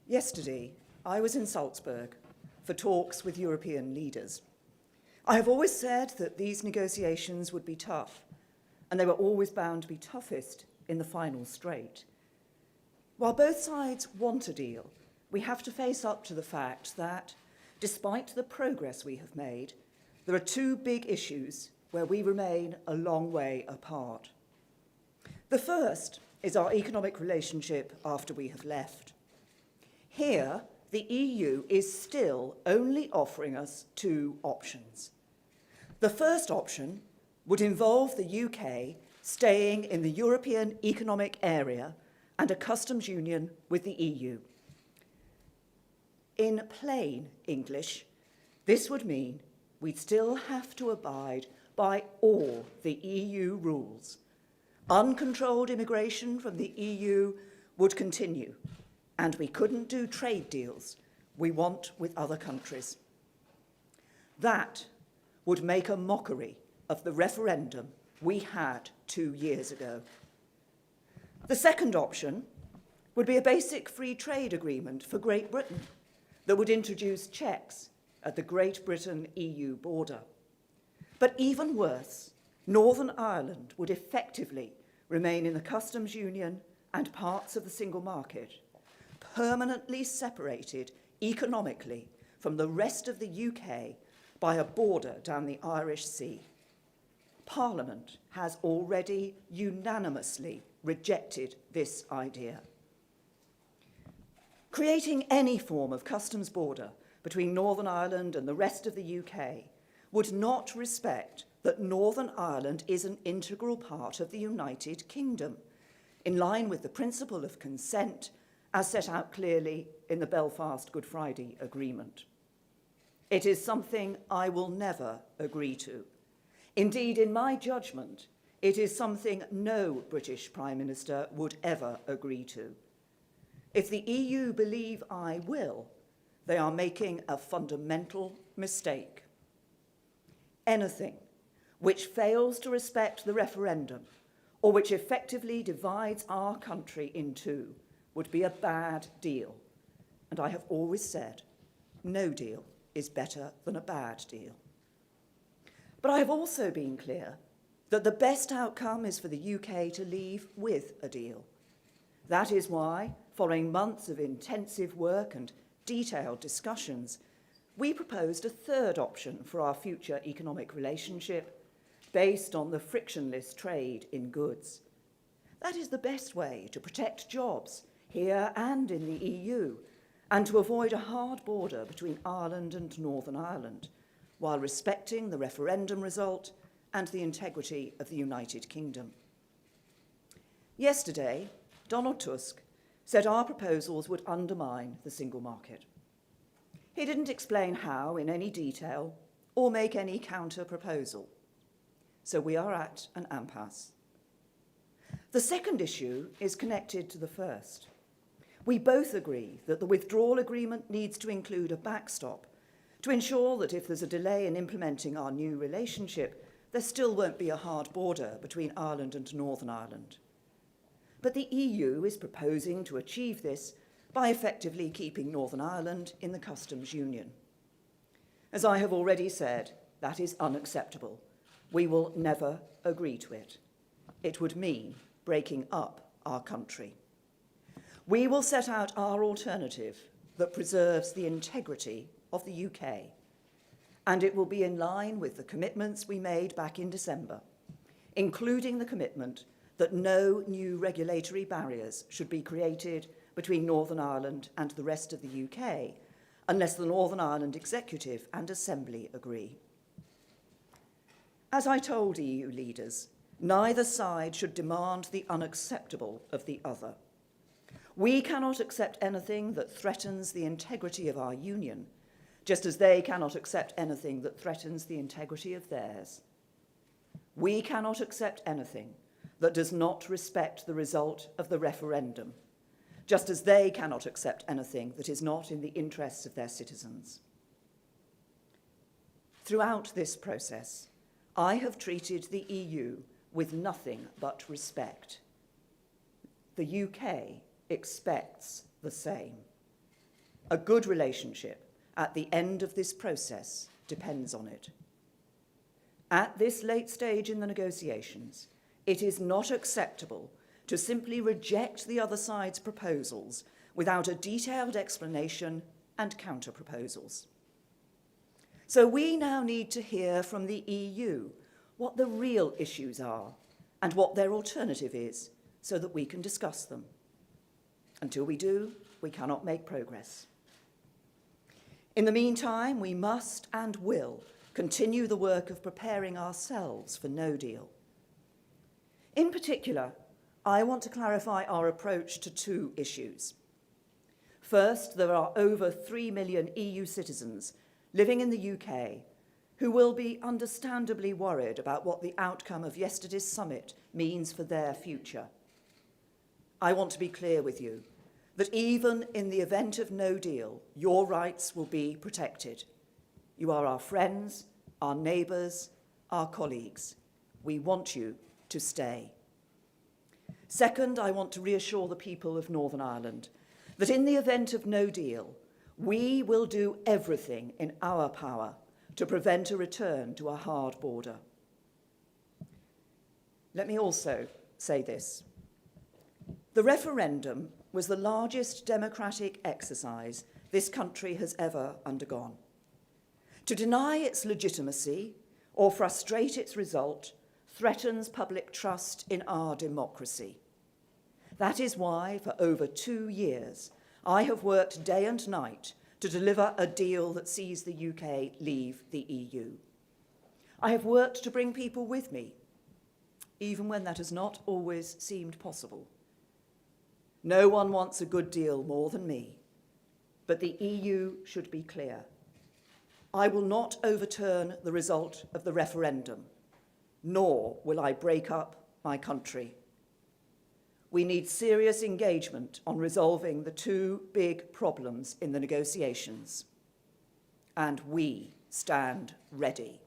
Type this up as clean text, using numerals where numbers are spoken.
Yesterday, I was in Salzburg for talks with European leaders. I have always said that these negotiations would be tough, and they were always bound to be toughest in the final straight. While both sides want a deal, we have to face up to the fact that, despite the progress we have made, there are two big issues where we remain a long way apart. The first is our economic relationship after we have left. Here, the EU is still only offering us two options. The first option would involve the UK staying in the European Economic Area and a customs union with the EU. In plain English, this would mean we'd still have to abide by all the EU rules. Uncontrolled immigration from the EU would continue, and we couldn't do trade deals we want with other countries. That would make a mockery of the referendum we had 2 years ago. The second option would be a basic free trade agreement for Great Britain that would introduce checks at the Great Britain-EU border. But even worse, Northern Ireland would effectively remain in the customs union and parts of the single market, permanently separated economically from the rest of the UK by a border down the Irish Sea. Parliament has already unanimously rejected this idea. Creating any form of customs border between Northern Ireland and the rest of the UK would not respect that Northern Ireland is an integral part of the United Kingdom, in line with the principle of consent as set out clearly in the Belfast Good Friday Agreement. It is something I will never agree to. Indeed, in my judgment, it is something no British Prime Minister would ever agree to. If the EU believe I will, they are making a fundamental mistake. Anything which fails to respect the referendum or which effectively divides our country in two would be a bad deal. And I have always said, no deal is better than a bad deal. But I have also been clear that the best outcome is for the UK to leave with a deal. That is why, following months of intensive work and detailed discussions, we proposed a third option for our future economic relationship based on the frictionless trade in goods. That is the best way to protect jobs here and in the EU, and to avoid a hard border between Ireland and Northern Ireland, while respecting the referendum result and the integrity of the United Kingdom. Yesterday, Donald Tusk said our proposals would undermine the single market. He didn't explain how in any detail or make any counter-proposal. So we are at an impasse. The second issue is connected to the first. We both agree that the withdrawal agreement needs to include a backstop to ensure that if there's a delay in implementing our new relationship, there still won't be a hard border between Ireland and Northern Ireland. But the EU is proposing to achieve this by effectively keeping Northern Ireland in the customs union. As I have already said, that is unacceptable. We will never agree to it. It would mean breaking up our country. We will set out our alternative that preserves the integrity of the UK, and it will be in line with the commitments we made back in December, including the commitment that no new regulatory barriers should be created between Northern Ireland and the rest of the UK unless the Northern Ireland Executive and Assembly agree. As I told EU leaders, neither side should demand the unacceptable of the other. We cannot accept anything that threatens the integrity of our union, just as they cannot accept anything that threatens the integrity of theirs. We cannot accept anything that does not respect the result of the referendum, just as they cannot accept anything that is not in the interests of their citizens. Throughout this process, I have treated the EU with nothing but respect. The UK expects the same. A good relationship at the end of this process depends on it. At this late stage in the negotiations, it is not acceptable to simply reject the other side's proposals without a detailed explanation and counter-proposals. So we now need to hear from the EU what the real issues are and what their alternative is, so that we can discuss them. Until we do, we cannot make progress. In the meantime, we must and will continue the work of preparing ourselves for no deal. In particular, I want to clarify our approach to two issues. First, there are over 3 million EU citizens living in the UK who will be understandably worried about what the outcome of yesterday's summit means for their future. I want to be clear with you that even in the event of no deal, your rights will be protected. You are our friends, our neighbours, our colleagues. We want you to stay. Second, I want to reassure the people of Northern Ireland that in the event of no deal, we will do everything in our power to prevent a return to a hard border. Let me also say this. The referendum was the largest democratic exercise this country has ever undergone. To deny its legitimacy or frustrate its result threatens public trust in our democracy. That is why, for over 2 years, I have worked day and night to deliver a deal that sees the UK leave the EU. I have worked to bring people with me, even when that has not always seemed possible. No one wants a good deal more than me, but the EU should be clear. I will not overturn the result of the referendum, nor will I break up my country. We need serious engagement on resolving the two big problems in the negotiations, and we stand ready.